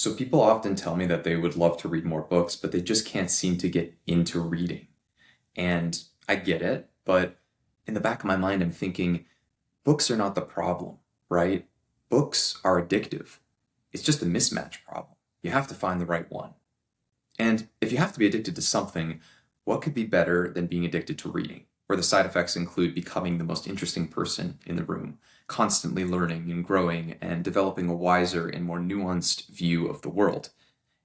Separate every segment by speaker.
Speaker 1: So people often tell me that they would love to read more books, but they just can't seem to get into reading. And I get it, but in the back of my mind, I'm thinking books are not the problem, right? Books are addictive. It's just a mismatch problem. You have to find the right one. And if you have to be addicted to something, what could be better than being addicted to reading, where the side effects include becoming the most interesting person in the room, constantly learning and growing and developing a wiser and more nuanced view of the world,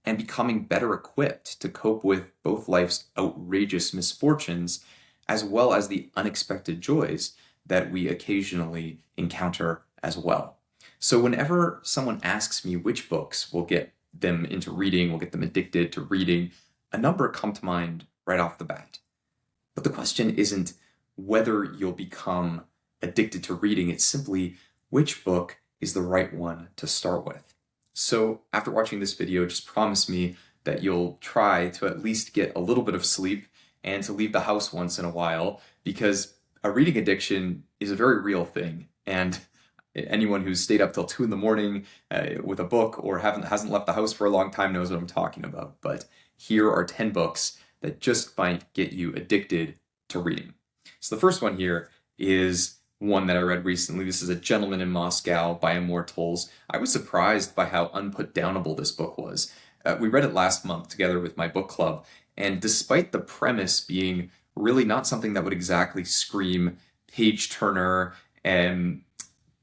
Speaker 1: and becoming better equipped to cope with both life's outrageous misfortunes as well as the unexpected joys that we occasionally encounter as well. So whenever someone asks me which books will get them into reading, will get them addicted to reading, a number come to mind right off the bat. But the question isn't whether you'll become addicted to reading, it's simply which book is the right one to start with. So after watching this video, just promise me that you'll try to at least get a little bit of sleep and to leave the house once in a while, because a reading addiction is a very real thing. And anyone who's stayed up till 2 a.m. With a book or hasn't left the house for a long time knows what I'm talking about. But here are 10 books that just might get you addicted to reading. So the first one here is one that I read recently. This is A Gentleman in Moscow by Amor Towles. I was surprised by how unputdownable this book was. We read it last month together with my book club, and despite the premise being really not something that would exactly scream page turner, and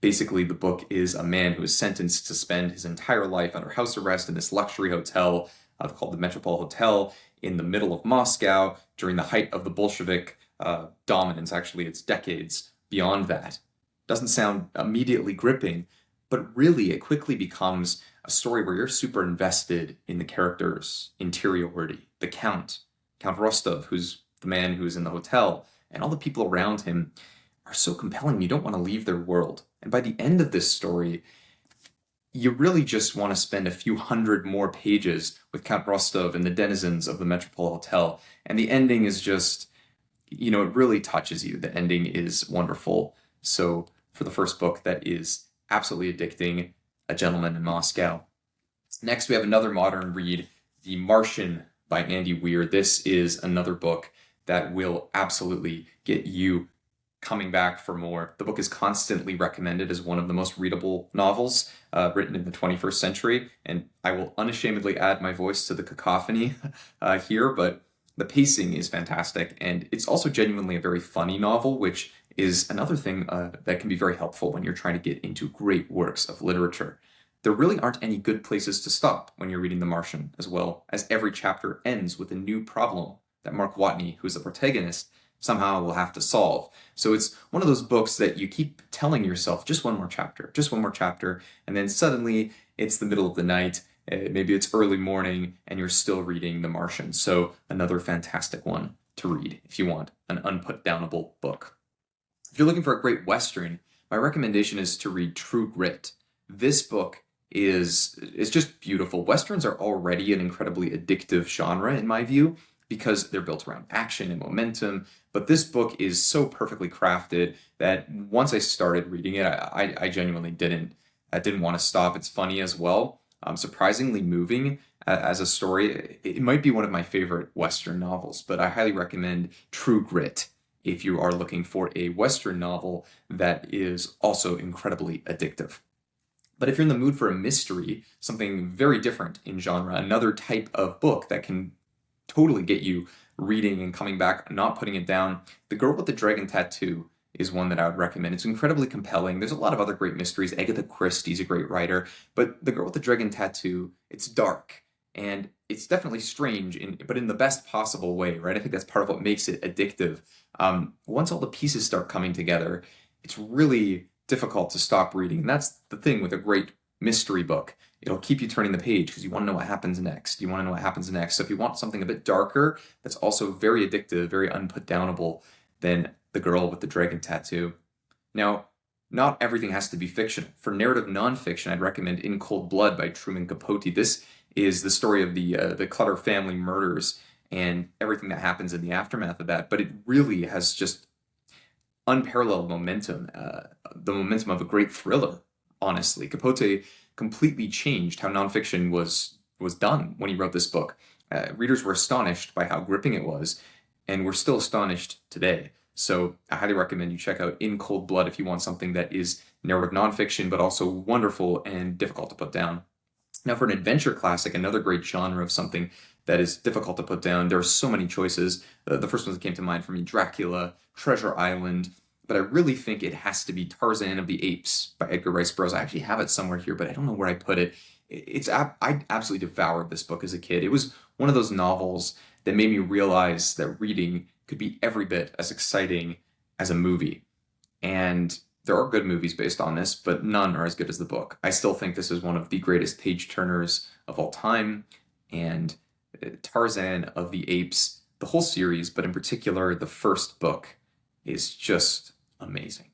Speaker 1: basically the book is a man who is sentenced to spend his entire life under house arrest in this luxury hotel called the Metropole Hotel in the middle of Moscow during the height of the Bolshevik dominance. Actually, it's decades beyond that. Doesn't sound immediately gripping, but really it quickly becomes a story where you're super invested in the character's interiority. The Count Rostov, who's the man who is in the hotel, and all the people around him are so compelling you don't want to leave their world. And by the end of this story, you really just want to spend a few hundred more pages with Count Rostov and the denizens of the Metropole Hotel. And the ending is just, it really touches you. The ending is wonderful. So for the first book that is absolutely addicting, A Gentleman in Moscow. Next, we have another modern read, The Martian by Andy Weir. This is another book that will absolutely get you coming back for more. The book is constantly recommended as one of the most readable novels written in the 21st century, and I will unashamedly add my voice to the cacophony here, but the pacing is fantastic, and it's also genuinely a very funny novel, which is another thing that can be very helpful when you're trying to get into great works of literature. There really aren't any good places to stop when you're reading The Martian, as well as every chapter ends with a new problem that Mark Watney, who's the protagonist, somehow will have to solve. So it's one of those books that you keep telling yourself, just one more chapter, and then suddenly it's the middle of the night, maybe it's early morning, and you're still reading The Martian. So another fantastic one to read if you want an unputdownable book. If you're looking for a great Western, my recommendation is to read True Grit. This book is just beautiful. Westerns are already an incredibly addictive genre, in my view, because they're built around action and momentum. But this book is so perfectly crafted that once I started reading it, I genuinely didn't want to stop. It's funny as well, surprisingly moving as a story. It might be one of my favorite Western novels, but I highly recommend True Grit if you are looking for a Western novel that is also incredibly addictive. But if you're in the mood for a mystery, something very different in genre, another type of book that can totally get you reading and coming back, not putting it down, The Girl with the Dragon Tattoo is one that I would recommend. It's incredibly compelling. There's a lot of other great mysteries. Agatha Christie's a great writer, but The Girl with the Dragon Tattoo, it's dark, and it's definitely strange, but in the best possible way, right? I think that's part of what makes it addictive. Once all the pieces start coming together, it's really difficult to stop reading. And that's the thing with a great mystery book. It'll keep you turning the page because you want to know what happens next. So if you want something a bit darker that's also very addictive, very unputdownable, then The Girl with the Dragon Tattoo. Now, not everything has to be fiction. For narrative nonfiction, I'd recommend In Cold Blood by Truman Capote. This is the story of the Clutter family murders and everything that happens in the aftermath of that. But it really has just unparalleled momentum, the momentum of a great thriller, honestly. Capote completely changed how nonfiction was done when he wrote this book. Readers were astonished by how gripping it was, and we're still astonished today. So I highly recommend you check out In Cold Blood if you want something that is narrative nonfiction, but also wonderful and difficult to put down. Now, for an adventure classic, another great genre of something that is difficult to put down, there are so many choices. The first ones that came to mind for me, Dracula, Treasure Island, but I really think it has to be Tarzan of the Apes by Edgar Rice Burroughs. I actually have it somewhere here, but I don't know where I put it. I absolutely devoured this book as a kid. It was one of those novels that made me realize that reading could be every bit as exciting as a movie. And there are good movies based on this, but none are as good as the book. I still think this is one of the greatest page turners of all time. And Tarzan of the Apes, the whole series, but in particular, the first book, is just amazing.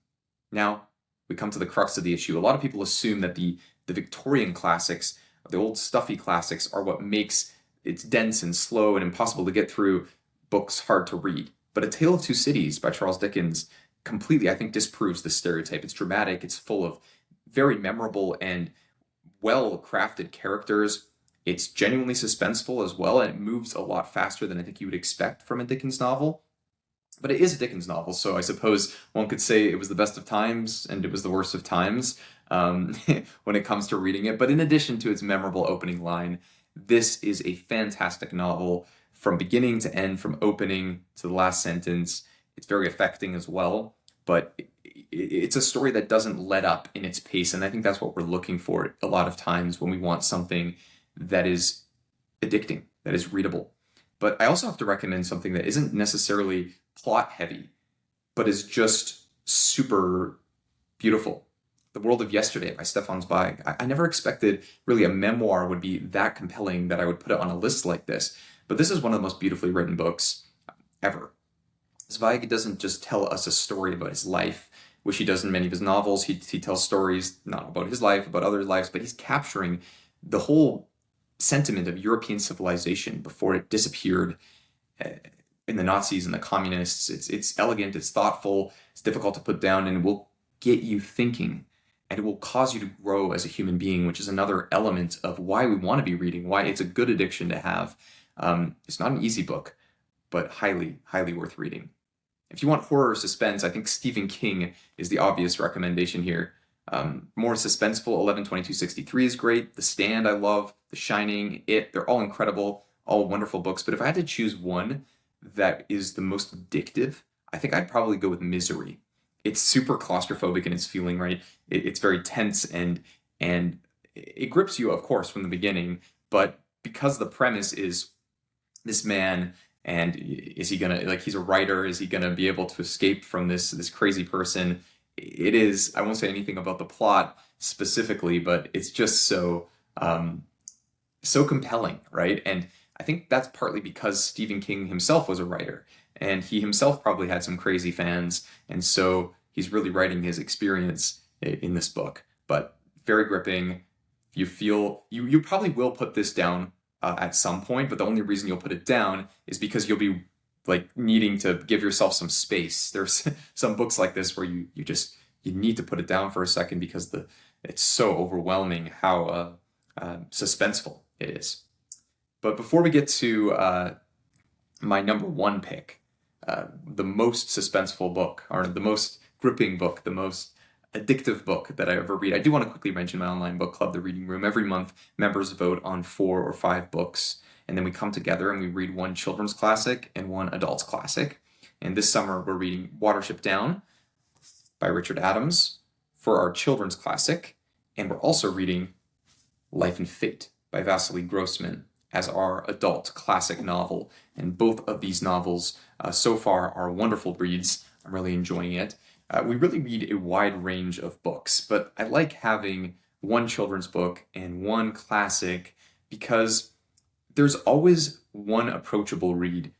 Speaker 1: Now, we come to the crux of the issue. A lot of people assume that the Victorian classics, the old stuffy classics, are what makes it's dense and slow and impossible to get through, books hard to read. But A Tale of Two Cities by Charles Dickens completely, I think, disproves this stereotype. It's dramatic, it's full of very memorable and well-crafted characters. It's genuinely suspenseful as well, and it moves a lot faster than I think you would expect from a Dickens novel. But it is a Dickens novel, so I suppose one could say it was the best of times and it was the worst of times when it comes to reading it. But in addition to its memorable opening line, this is a fantastic novel from beginning to end, from opening to the last sentence. It's very affecting as well, but it's a story that doesn't let up in its pace, and I think that's what we're looking for a lot of times when we want something that is addicting, that is readable. But I also have to recommend something that isn't necessarily plot heavy, but is just super beautiful. The World of Yesterday by Stefan Zweig. I never expected really a memoir would be that compelling that I would put it on a list like this, but this is one of the most beautifully written books ever. Zweig doesn't just tell us a story about his life, which he does in many of his novels. He tells stories not about his life, about others' lives, but he's capturing the whole sentiment of European civilization before it disappeared in the Nazis and the communists. It's elegant, it's thoughtful, it's difficult to put down, and it will get you thinking, and it will cause you to grow as a human being, which is another element of why we want to be reading, why it's a good addiction to have. It's not an easy book, but highly, highly worth reading. If you want horror or suspense, I think Stephen King is the obvious recommendation here. More suspenseful, 11/22/63 is great. The Stand I love, The Shining, It, they're all incredible, all wonderful books. But if I had to choose one that is the most addictive, I think I'd probably go with Misery. It's super claustrophobic in its feeling, right? It's very tense and it grips you, of course, from the beginning. But because the premise is this man, and is he gonna, like, he's a writer, is he gonna be able to escape from this crazy person? It is, I won't say anything about the plot specifically, but it's just so compelling, right? And I think that's partly because Stephen King himself was a writer, and he himself probably had some crazy fans, and so he's really writing his experience in this book. But very gripping. You feel, you probably will put this down at some point, but the only reason you'll put it down is because you'll be like needing to give yourself some space. There's some books like this where you need to put it down for a second because it's so overwhelming how suspenseful it is. But before we get to my number one pick, the most suspenseful book, or the most gripping book, the most addictive book that I ever read, I do want to quickly mention my online book club, The Reading Room. Every month, members vote on 4 or 5 books, and then we come together and we read one children's classic and one adult's classic. And this summer, we're reading Watership Down by Richard Adams for our children's classic, and we're also reading Life and Fate by Vasily Grossman as our adult classic novel. And both of these novels so far are wonderful reads. I'm really enjoying it. We really read a wide range of books, but I like having one children's book and one classic because there's always one approachable read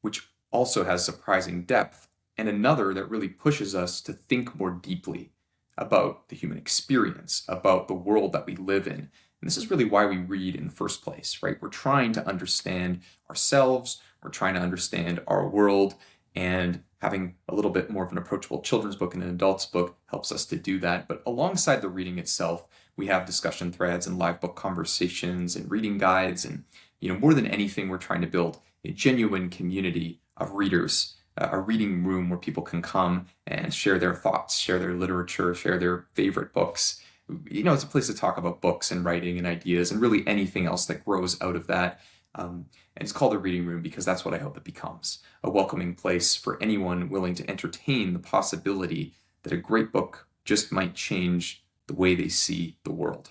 Speaker 1: which also has surprising depth, and another that really pushes us to think more deeply about the human experience, about the world that we live in. And this is really why we read in the first place, right? We're trying to understand ourselves, we're trying to understand our world, and having a little bit more of an approachable children's book and an adult's book helps us to do that. But alongside the reading itself, We have discussion threads and live book conversations and reading guides. And, more than anything, we're trying to build a genuine community of readers, a reading room where people can come and share their thoughts, share their literature, share their favorite books. It's a place to talk about books and writing and ideas and really anything else that grows out of that. And it's called a reading room because that's what I hope it becomes, a welcoming place for anyone willing to entertain the possibility that a great book just might change the way they see the world.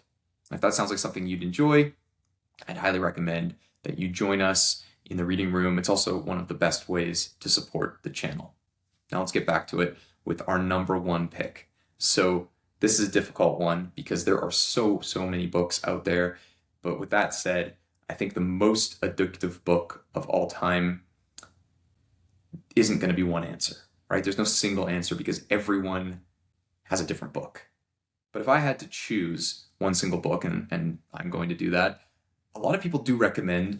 Speaker 1: If that sounds like something you'd enjoy, I'd highly recommend that you join us in the reading room. It's also one of the best ways to support the channel. Now let's get back to it with our number one pick. So this is a difficult one because there are so many books out there. But with that said, I think the most addictive book of all time isn't going to be one answer, right? There's no single answer because everyone has a different book. But if I had to choose one single book, and I'm going to do that, a lot of people do recommend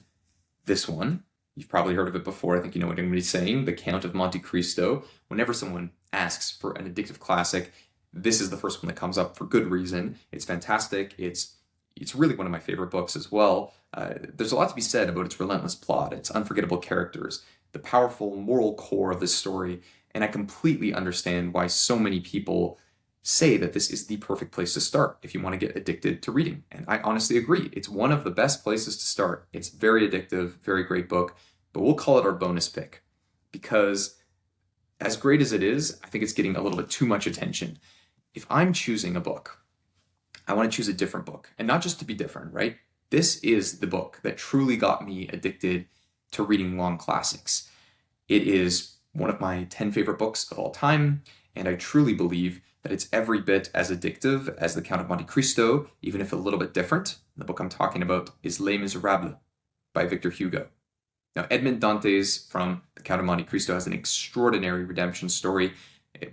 Speaker 1: this one. You've probably heard of it before. I think you know what I'm saying. The Count of Monte Cristo. Whenever someone asks for an addictive classic, this is the first one that comes up for good reason. It's fantastic. It's really one of my favorite books as well. There's a lot to be said about its relentless plot, its unforgettable characters, the powerful moral core of this story, and I completely understand why so many people say that this is the perfect place to start if you want to get addicted to reading. And I honestly agree. It's one of the best places to start. It's very addictive, very great book, but we'll call it our bonus pick because as great as it is, I think it's getting a little bit too much attention. If I'm choosing a book, I want to choose a different book, and not just to be different, right? This is the book that truly got me addicted to reading long classics. It is one of my 10 favorite books of all time, and I truly believe that it's every bit as addictive as The Count of Monte Cristo, even if a little bit different. The book I'm talking about is Les Misérables by Victor Hugo. Now, Edmond Dantes from The Count of Monte Cristo has an extraordinary redemption story,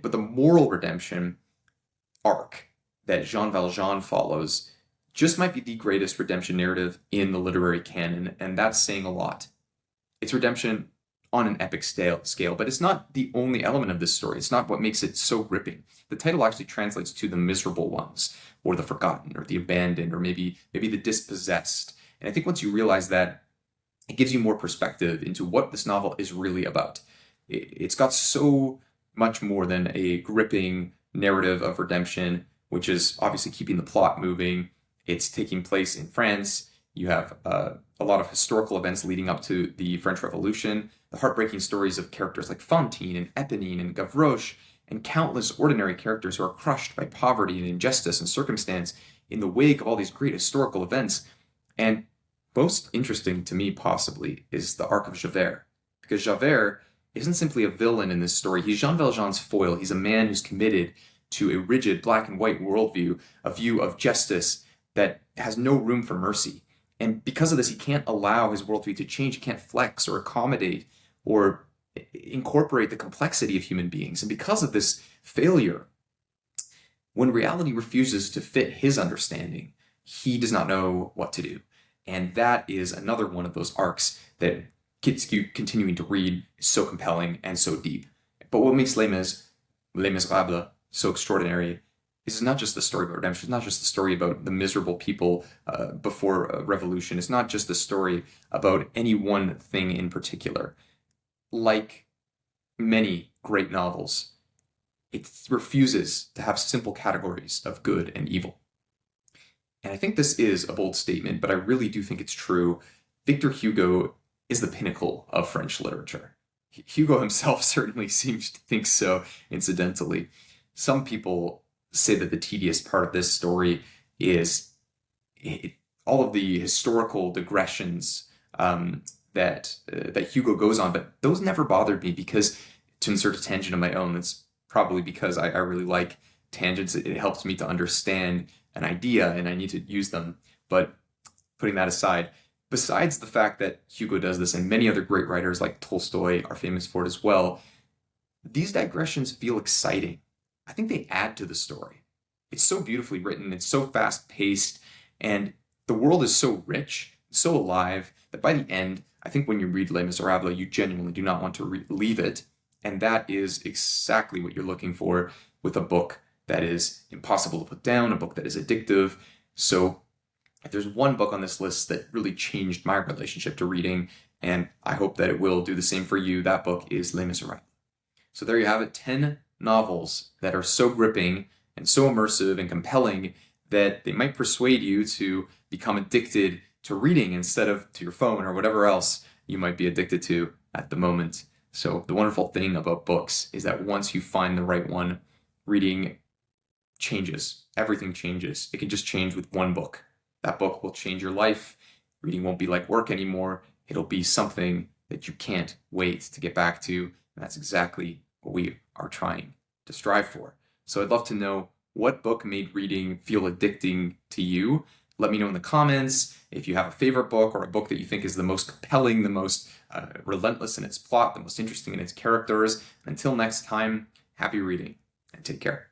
Speaker 1: but the moral redemption arc that Jean Valjean follows just might be the greatest redemption narrative in the literary canon, and that's saying a lot. It's redemption on an epic scale, but it's not the only element of this story. It's not what makes it so gripping. The title actually translates to the miserable ones, or the forgotten, or the abandoned, or maybe the dispossessed. And I think once you realize that, it gives you more perspective into what this novel is really about. It's got so much more than a gripping narrative of redemption, which is obviously keeping the plot moving. It's taking place in France. You have a lot of historical events leading up to the French Revolution, the heartbreaking stories of characters like Fantine and Eponine and Gavroche, and countless ordinary characters who are crushed by poverty and injustice and circumstance in the wake of all these great historical events. And most interesting to me, possibly, is the arc of Javert, because Javert isn't simply a villain in this story. He's Jean Valjean's foil. He's a man who's committed to a rigid black and white worldview, a view of justice that has no room for mercy. And because of this, he can't allow his worldview to change. He can't flex or accommodate or incorporate the complexity of human beings. And because of this failure, when reality refuses to fit his understanding, he does not know what to do. And that is another one of those arcs that gets you continuing to read. Is so compelling and so deep. But what makes Les Misérables so extraordinary is not just the story about redemption. It's not just the story about the miserable people before a revolution. It's not just the story about any one thing in particular. Like many great novels, it refuses to have simple categories of good and evil. And I think this is a bold statement, but I really do think it's true. Victor Hugo is the pinnacle of French literature. Hugo himself certainly seems to think so, incidentally. Some people say that the tedious part of this story is all of the historical digressions that Hugo goes on, but those never bothered me because, to insert a tangent of my own, that's probably because I really like tangents. It helps me to understand an idea and I need to use them. But putting that aside, besides the fact that Hugo does this and many other great writers like Tolstoy are famous for it as well, these digressions feel exciting. I think they add to the story. It's so beautifully written, it's so fast-paced, and the world is so rich, so alive, that by the end, I think when you read Les Misérables, you genuinely do not want to leave it, and that is exactly what you're looking for with a book that is impossible to put down, a book that is addictive, So if there's one book on this list that really changed my relationship to reading, and I hope that it will do the same for you, that book is Les Misérables. So there you have it, 10 novels that are so gripping and so immersive and compelling that they might persuade you to become addicted to reading instead of to your phone or whatever else you might be addicted to at the moment. So the wonderful thing about books is that once you find the right one, reading changes. Everything changes. It can just change with one book. That book will change your life. Reading won't be like work anymore. It'll be something that you can't wait to get back to. And that's exactly what we are trying to strive for. So I'd love to know, what book made reading feel addicting to you? Let me know in the comments if you have a favorite book or a book that you think is the most compelling, the most relentless in its plot, the most interesting in its characters. Until next time, happy reading and take care.